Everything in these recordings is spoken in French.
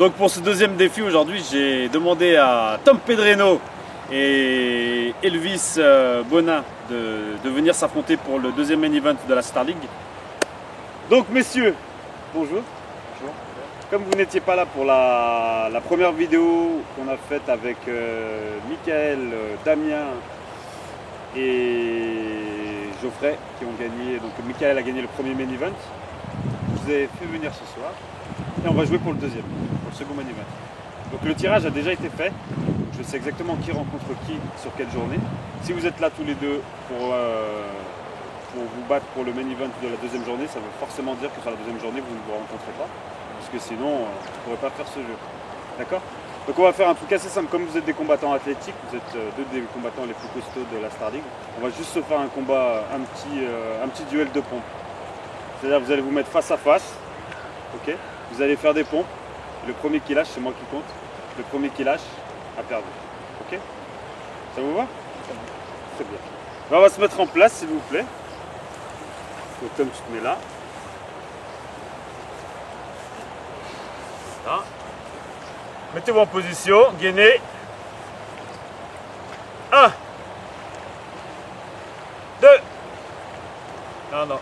Donc pour ce deuxième défi aujourd'hui, j'ai demandé à Tom Pedreno et Elvis Bonin de venir s'affronter pour le deuxième main event de la Star League. Donc messieurs, bonjour. Bonjour. Comme vous n'étiez pas là pour la première vidéo qu'on a faite avec Michael, Damien et Geoffrey qui ont gagné, donc Michael a gagné le premier main event, je vous ai fait venir ce soir et on va jouer pour le deuxième, pour le second main event. Donc le tirage a déjà été fait, je sais exactement qui rencontre qui sur quelle journée. Si vous êtes là tous les deux pour vous battre pour le main event de la deuxième journée, ça veut forcément dire que sur la deuxième journée vous ne vous rencontrez pas, parce que sinon on ne pourrait pas faire ce jeu. D'accord? Donc on va faire un truc assez simple, comme vous êtes des combattants athlétiques, vous êtes deux des combattants les plus costauds de la Star League, on va juste se faire un combat, un petit duel de pompes. C'est-à-dire vous allez vous mettre face à face, ok? Vous allez faire des pompes, le premier qui lâche, c'est moi qui compte, le premier qui lâche a perdu, ok? Ça vous va? Très bien. Alors, on va se mettre en place s'il vous plaît. Donc comme tu te mets là. Là. Mettez-vous en position, gainez. 1, 2, non,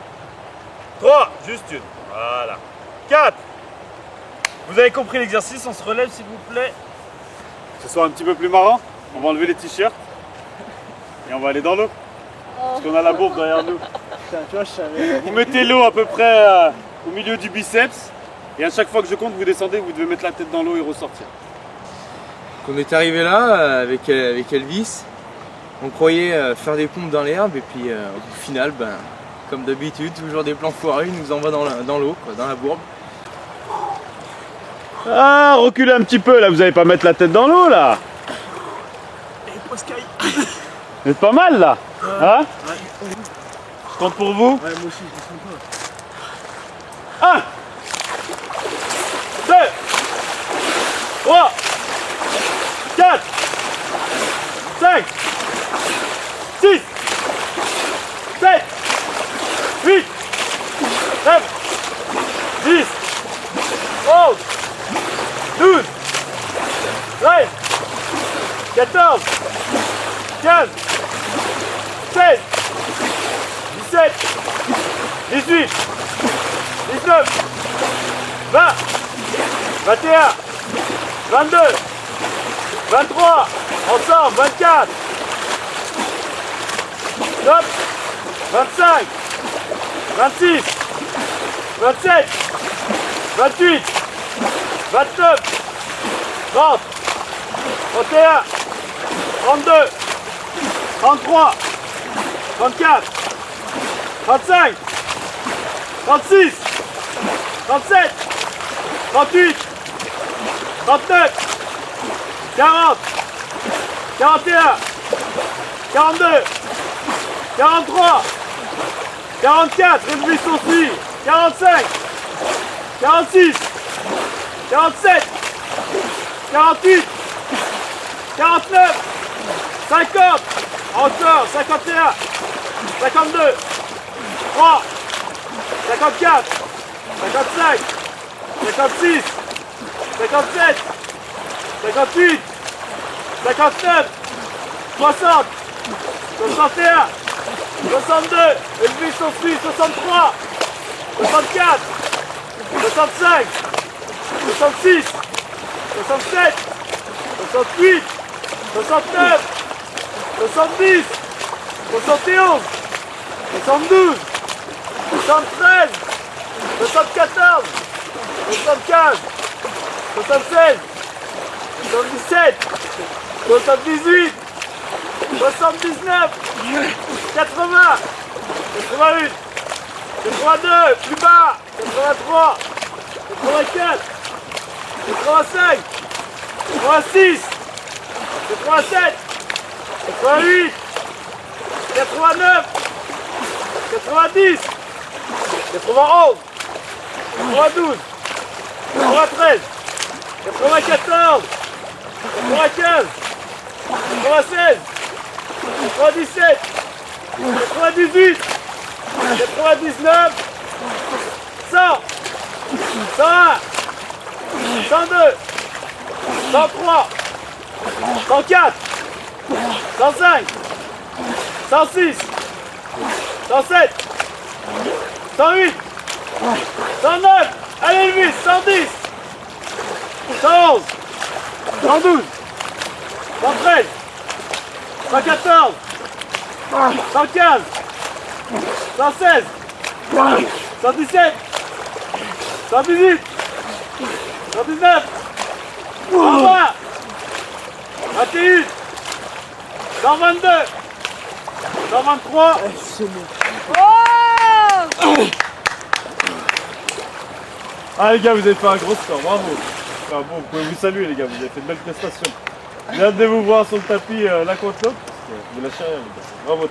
3, juste une, voilà. 4, vous avez compris l'exercice, on se relève s'il vous plaît. Ce soit un petit peu plus marrant, on va enlever les t-shirts et on va aller dans l'eau. Parce qu'on a la bourbe derrière nous. Vous mettez l'eau à peu près au milieu du biceps. Et à chaque fois que je compte, vous descendez, vous devez mettre la tête dans l'eau et ressortir. On est arrivé là avec Elvis, on croyait faire des pompes dans l'herbe et puis au final, comme d'habitude, toujours des plans foireux, il nous envoie dans l'eau, dans la bourbe. Ah, reculez un petit peu là, vous n'allez pas mettre la tête dans l'eau là. Vous êtes pas mal là, hein? Je compte pour vous. Ouais, moi aussi, je me sens pas. 1, 2, 3, 4, 5, 6, 7, 8, 9, 10, 11, 12, 13, 14, 15, 16, 17, 18, 19, 20, 21, 22, 23, ensemble, 24, stop, 25, 26, 27, 28, 29, 30, 31, 32, 33, 34, 35, 36, 37, 38, 39, 40, 41, 42, 43, 44, Elvis aussi, 45, 46, 47, 48, 49, 50, encore, 51, 52, 3, 54, 55, 56, 57, 58, 59, 60, 61, 62, Elvis aussi, 63, 64, 65, 66, 67, 68, 69, 70, 71, 72, 73, 74, 75, 76, 77, 78, 79, 80, 81, 82, plus bas, 83, 84, 85, 86, 87, 88, 89, 90, 91, 92, 93, 94, 95, 96, 97, 98, 99, 100, 101, 102, 103, 104, 105, 106, 107, 108, 109, allez Elvis, 110, 111, 112, 113, 114, 115, 116, 117, 118, 119, 120, 21, 122, 123. Ah les gars, vous avez fait un gros score, bravo. Enfin, bon, vous pouvez vous saluer les gars, vous avez fait de belles prestations. J'ai hâte de vous voir sur le tapis l'un contre l'autre, parce que vous lâchez rien les gars. Bravo.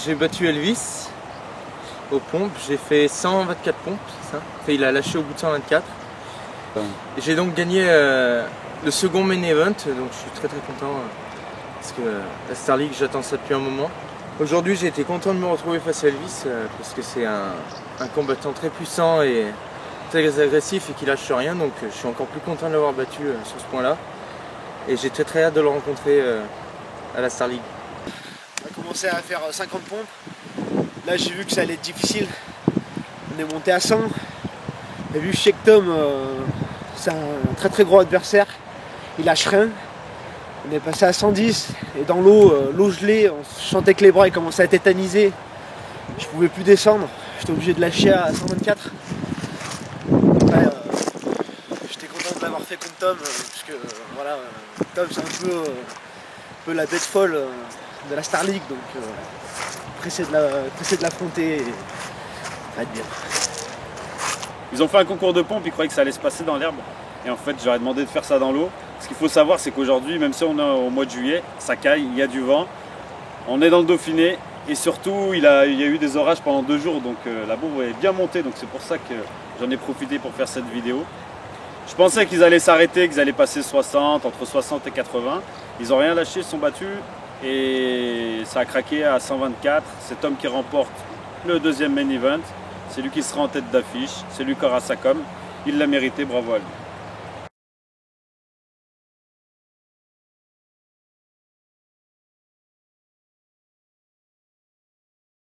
J'ai battu Elvis aux pompes, j'ai fait 124 pompes, c'est ça. Enfin, il a lâché au bout de 124. J'ai donc gagné le second main event, donc je suis très content parce que la Star League, j'attends ça depuis un moment. Aujourd'hui j'ai été content de me retrouver face à Elvis parce que c'est un combattant très puissant et très agressif et qui lâche rien, donc je suis encore plus content de l'avoir battu sur ce point là et j'ai très hâte de le rencontrer à la Star League. On a commencé à faire 50 pompes, là j'ai vu que ça allait être difficile, on est monté à 100, et vu que Sheik Tom c'est un très gros adversaire, il lâche rien. On est passé à 110 et dans l'eau gelée, on sentait que les bras ils commençaient à tétaniser. Je pouvais plus descendre, j'étais obligé de lâcher à 124. Après, j'étais content de l'avoir fait contre Tom, parce que voilà, Tom c'est un peu la bête folle de la Star League, donc pressé de l'affronter et ça va être bien. Ils ont fait un concours de pompe, ils croyaient que ça allait se passer dans l'herbe. Et en fait, j'aurais demandé de faire ça dans l'eau. Ce qu'il faut savoir, c'est qu'aujourd'hui, même si on est au mois de juillet, ça caille, il y a du vent. On est dans le Dauphiné et surtout, il y a eu des orages pendant 2 jours. Donc la bourbe est bien montée. Donc c'est pour ça que j'en ai profité pour faire cette vidéo. Je pensais qu'ils allaient s'arrêter, qu'ils allaient passer 60, entre 60 et 80. Ils n'ont rien lâché, ils se sont battus. Et ça a craqué à 124. C'est Tom qui remporte le deuxième main event. C'est lui qui sera en tête d'affiche. C'est lui qui aura sa com. Il l'a mérité, bravo à lui.